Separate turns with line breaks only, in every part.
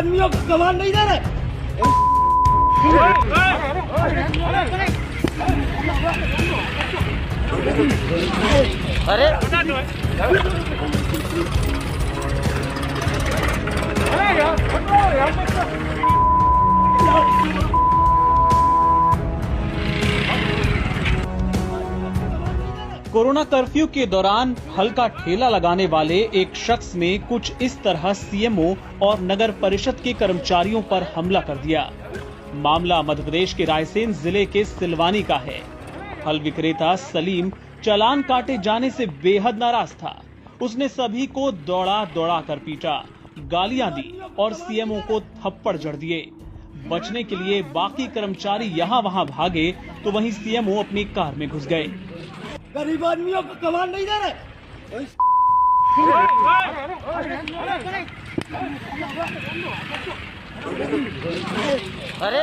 आदमियों को कमान नहीं दे रहे।
अरे
कोरोना कर्फ्यू के दौरान फल का ठेला लगाने वाले एक शख्स ने कुछ इस तरह सीएमओ और नगर परिषद के कर्मचारियों पर हमला कर दिया। मामला मध्य प्रदेश के रायसेन जिले के सिलवानी का है। फल विक्रेता सलीम चालान काटे जाने से बेहद नाराज था। उसने सभी को दौड़ा दौड़ा कर पीटा, गालियां दी और सीएमओ को थप्पड़ जड़ दिए। बचने के लिए बाकी कर्मचारी यहाँ वहाँ भागे तो वहीं सीएमओ अपनी कार में घुस गए।
गरीब आदमियों को कमान नहीं दे रहे।
अरे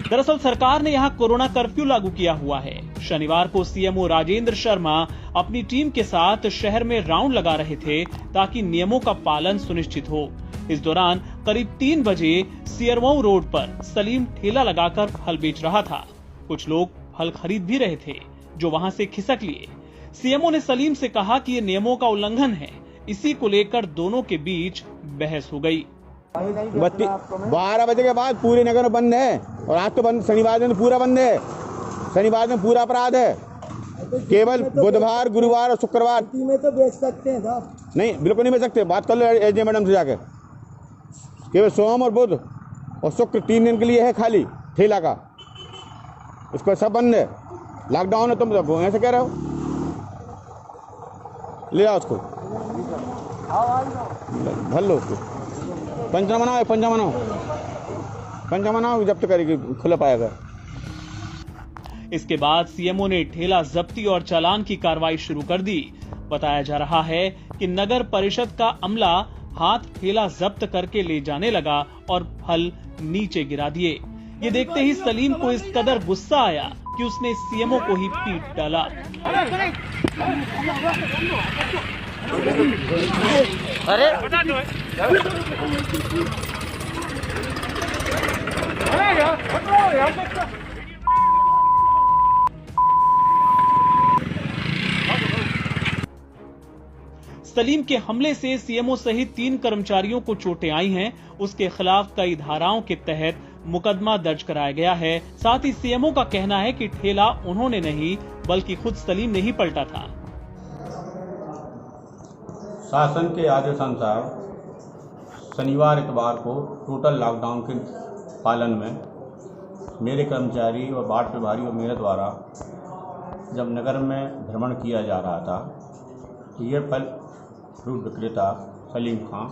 दरअसल सरकार ने यहाँ कोरोना कर्फ्यू लागू किया हुआ है। शनिवार को सीएमओ राजेंद्र शर्मा अपनी टीम के साथ शहर में राउंड लगा रहे थे ताकि नियमों का पालन सुनिश्चित हो। इस दौरान करीब 3 बजे सियरवाऊ रोड पर सलीम ठेला लगाकर फल बेच रहा था। कुछ लोग फल खरीद भी रहे थे जो वहां से खिसक लिए। सीएमओ ने सलीम से कहा कि ये नियमों का उल्लंघन है। इसी को लेकर दोनों के बीच बहस हो गई।
12 बजे के बाद पूरे नगर में बंद है और आज तो बंद, शनिवार दिन पूरा बंद है। शनिवार दिन पूरा अपराध है। केवल बुधवार, गुरुवार और शुक्रवार
में तो बेच सकते हैं साहब।
नहीं, बिल्कुल नहीं बेच सकते। बात कर लो एजे मैडम से जाके। केवल सोम और बुध और शुक्र 3 दिन के लिए है खाली ठेला का। इसको सब बंद है। लॉकडाउन है, तुम तो ऐसे कह रहे हो। ले आओ उसको, भर लो उसको। पंचनामा बनाओ, पंचनामा बनाओ, जब्त करेगी, खुला पाएगा।
इसके बाद सीएमओ ने ठेला जब्ती और चालान की कार्रवाई शुरू कर दी। बताया जा रहा है कि नगर परिषद का अमला हाथ ठेला जब्त करके ले जाने लगा और फल नीचे गिरा दिए। ये देखते ही सलीम को इस कदर गुस्सा आया कि उसने सीएमओ को ही पीट डाला।
अरे
सलीम के हमले से सीएमओ सहित 3 कर्मचारियों को चोटें आई हैं। उसके खिलाफ कई धाराओं के तहत मुकदमा दर्ज कराया गया है। साथ ही सीएमओ का कहना है कि ठेला उन्होंने नहीं बल्कि खुद सलीम ने ही पलटा था।
शासन के आदेशानुसार शनिवार इतवार को टोटल लॉकडाउन के पालन में मेरे कर्मचारी और वार्ड प्रभारी और मेरे द्वारा जब नगर में भ्रमण किया जा रहा था तो ये फल फ्रूट विक्रेता सलीम खां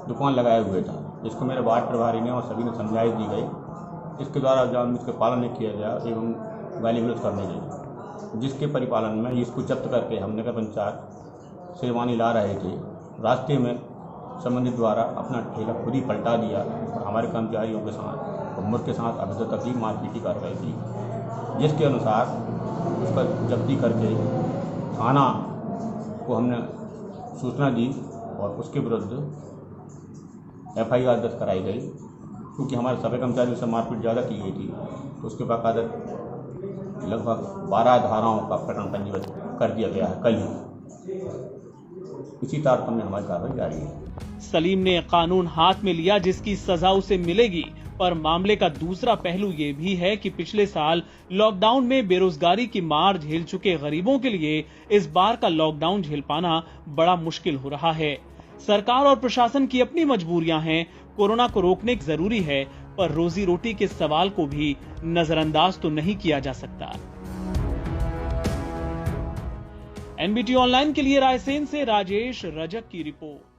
दुकान लगाए हुए था, जिसको मेरे वार्ड प्रभारी ने और सभी ने समझाइश दी गई। इसके द्वारा जब इसके पालन नहीं किया गया एवं गाली गलौज करने गई, जिसके परिपालन में इसको जब्त करके हम नगर पंचायत सिलवानी ला रहे थे। रास्ते में संबंधित द्वारा अपना ठेला खुद ही पलटा दिया और हमारे कर्मचारियों के साथ और मुझ के साथ अभी तक की मारपीट की कार्रवाई की, जिसके अनुसार उसका जब्ती करके थाना को हमने सूचना दी और उसके विरुद्ध FIR दर्ज कराई गई। क्योंकि हमारे सभी कर्मचारियों से मारपीट ज़्यादा की गई थी तो उसके बाकायदा लगभग 12 धाराओं का प्रकरण पंजीबद्ध कर दिया गया है कल ही। इसी तारतम्य में हमारी कार्रवाई जारी है।
सलीम ने कानून हाथ में लिया जिसकी सजा उसे मिलेगी, पर मामले का दूसरा पहलू ये भी है कि पिछले साल लॉकडाउन में बेरोजगारी की मार झेल चुके गरीबों के लिए इस बार का लॉकडाउन झेल पाना बड़ा मुश्किल हो रहा है। सरकार और प्रशासन की अपनी मजबूरियां हैं। कोरोना को रोकने जरूरी है, पर रोजी रोटी के सवाल को भी नजरअंदाज तो नहीं किया जा सकता। NBT ऑनलाइन के लिए रायसेन से राजेश रजक की रिपोर्ट।